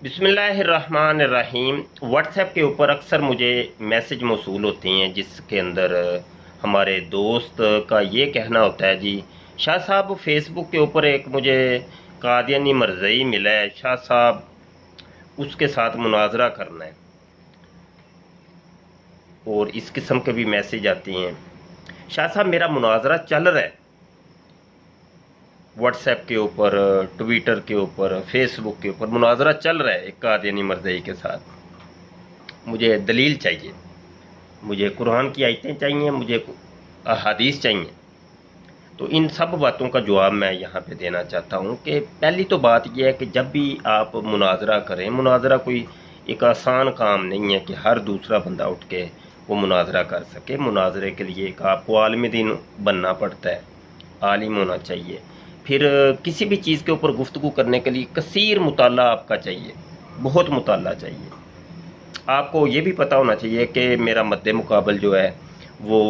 बिस्मिल्लाहिर्रहमानिर्रहीम। व्हाट्सएप के ऊपर अक्सर मुझे मैसेज मौसूल होते हैं जिसके अंदर हमारे दोस्त का ये कहना होता है, जी शाह साहब फेसबुक के ऊपर एक मुझे कादियानी मरज़ई मिला है, शाह साहब उसके साथ मुनाजरा करना है। और इस किस्म के भी मैसेज आते हैं, शाह साहब मेरा मुनाजरा चल रहा है व्हाट्सएप के ऊपर, ट्विटर के ऊपर, फेसबुक के ऊपर मुनाजरा चल रहा है एक कादियानी मरज़ई के साथ। मुझे दलील चाहिए, मुझे कुरान की आयतें चाहिए, मुझे अहादीस चाहिए। तो इन सब बातों का जवाब मैं यहाँ पे देना चाहता हूँ कि पहली तो बात यह है कि जब भी आप मुनाजरा करें, मुनाजरा कोई एक आसान काम नहीं है कि हर दूसरा बंदा उठ के वो मुनाजरा कर सके। मुनाजरे के लिए एक आपको आलिम दीन बनना पड़ता है, आलिम होना चाहिए। फिर किसी भी चीज़ के ऊपर गुफ्तगू करने के लिए कसीर मुताला आपका चाहिए, बहुत मुताला चाहिए। आपको ये भी पता होना चाहिए कि मेरा मद्दे मुकाबल जो है वो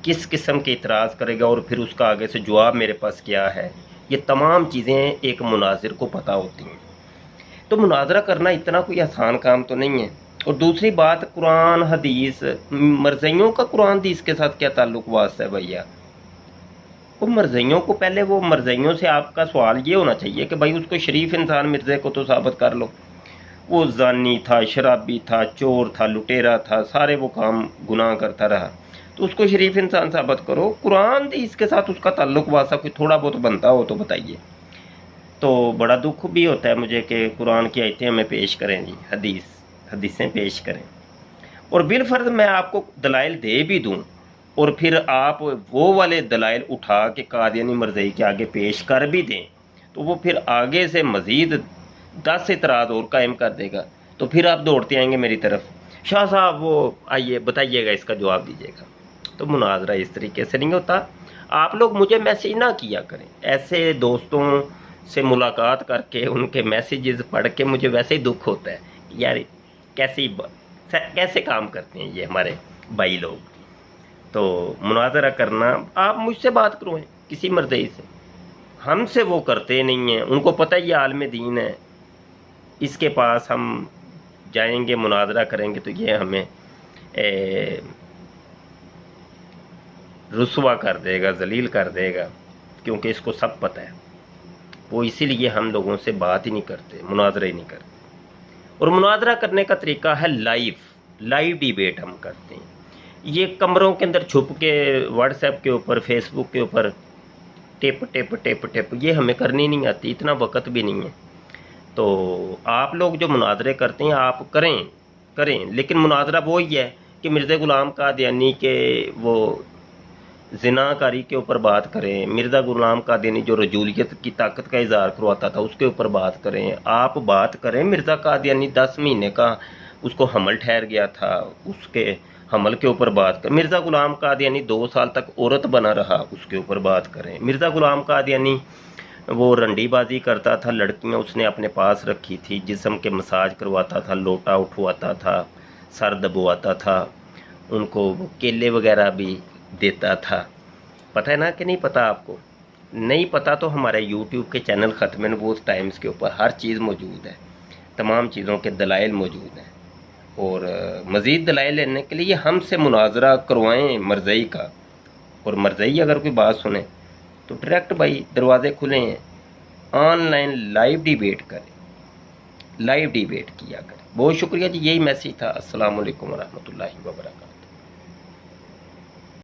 किस किस्म के इतराज़ करेगा और फिर उसका आगे से जवाब मेरे पास क्या है। ये तमाम चीज़ें एक मुनाजिर को पता होती हैं। तो मुनाजरा करना इतना कोई आसान काम तो नहीं है। और दूसरी बात, कुरान हदीस, मरज़इयों का कुरान हदीस के साथ क्या ताल्लुक़ वास्ता है भैया? वो मरज़इयों को पहले, वो मरज़इयों से आपका सवाल ये होना चाहिए कि भाई उसको शरीफ इंसान मिर्ज़े को तो साबित कर लो। वो ज़ानी था, शराबी था, चोर था, लुटेरा था, सारे वो काम गुनाह करता रहा, तो उसको शरीफ इंसान साबित करो। कुरान हदीस के साथ उसका ताल्लुक़ वास्ता कोई थोड़ा बहुत बनता हो तो बताइए। तो बड़ा दुख भी होता है मुझे कि कुरान की आयतें हमें पेश करें जी, हदीसें पेश करें, और बिलफर्ज मैं आपको दलाइल दे भी दूँ और फिर आप वो वाले दलाइल उठा के कादियानी मरज़ई के आगे पेश कर भी दें, तो वो फिर आगे से मज़ीद 10 इतराज़ और कायम कर देगा। तो फिर आप दौड़ते आएंगे मेरी तरफ, शाह साहब वो आइए बताइएगा, इसका जवाब दीजिएगा। तो मुनाजरा इस तरीके से नहीं होता। आप लोग मुझे मैसेज ना किया करें। ऐसे दोस्तों से मुलाकात करके उनके मैसेजेस पढ़ के मुझे वैसे ही दुख होता है, यार कैसे काम करते हैं ये हमारे भाई लोग। तो मुनाजरा करना, आप मुझसे बात करो किसी मर्ज़ई से, हमसे वो करते नहीं हैं। उनको पता ही आलिम दीन है, इसके पास हम जाएंगे मुनाजरा करेंगे तो ये हमें रुसवा कर देगा, जलील कर देगा, क्योंकि इसको सब पता है। वो इसीलिए हम लोगों से बात ही नहीं करते, मुनाजरा ही नहीं करते। और मुनाजरा करने का तरीका है लाइव डिबेट हम करते हैं। ये कमरों के अंदर छुप के व्हाट्सएप के ऊपर, फेसबुक के ऊपर टिप ये हमें करनी नहीं आती, इतना वक्त भी नहीं है। तो आप लोग जो मुनाजरे करते हैं आप करें, लेकिन मुनाजरा वो ही है कि मिर्ज़ा ग़ुलाम कादियानी के वो ज़िनाकारी के ऊपर बात करें, मिर्ज़ा ग़ुलाम कादियानी जो रजूलियत की ताकत का इज़हार करवाता था उसके ऊपर बात करें। आप बात करें, मिर्ज़ा कादियानी 10 महीने का उसको हमल ठहर गया था, उसके हमल के ऊपर बात करें। मिर्ज़ा ग़ुलाम कादियानी 2 साल तक औरत बना रहा, उसके ऊपर बात करें। मिर्ज़ा ग़ुलाम कादियानी वो रंडीबाजी करता था, लड़कियां उसने अपने पास रखी थी, जिस्म के मसाज करवाता था, लोटा उठवाता था, सर दबवाता था, उनको केले वगैरह भी देता था। पता है ना कि नहीं पता? आपको नहीं पता तो हमारे YouTube के चैनल ख़त्म नबूवत टाइम्स के ऊपर हर चीज़ मौजूद है, तमाम चीज़ों के दलाइल मौजूद हैं। और मज़ीद दलाइल लेने के लिए हमसे मुनाजरा करवाएं मरज़ई का। और मरज़ई अगर कोई बात सुने तो डायरेक्ट भाई दरवाज़े खुले हैं, ऑनलाइन लाइव डिबेट करें, लाइव डिबेट किया करें। बहुत शुक्रिया जी, यही मैसेज था। अस्सलाम वालेकुम वरहमतुल्लाहि वबरकातुहू।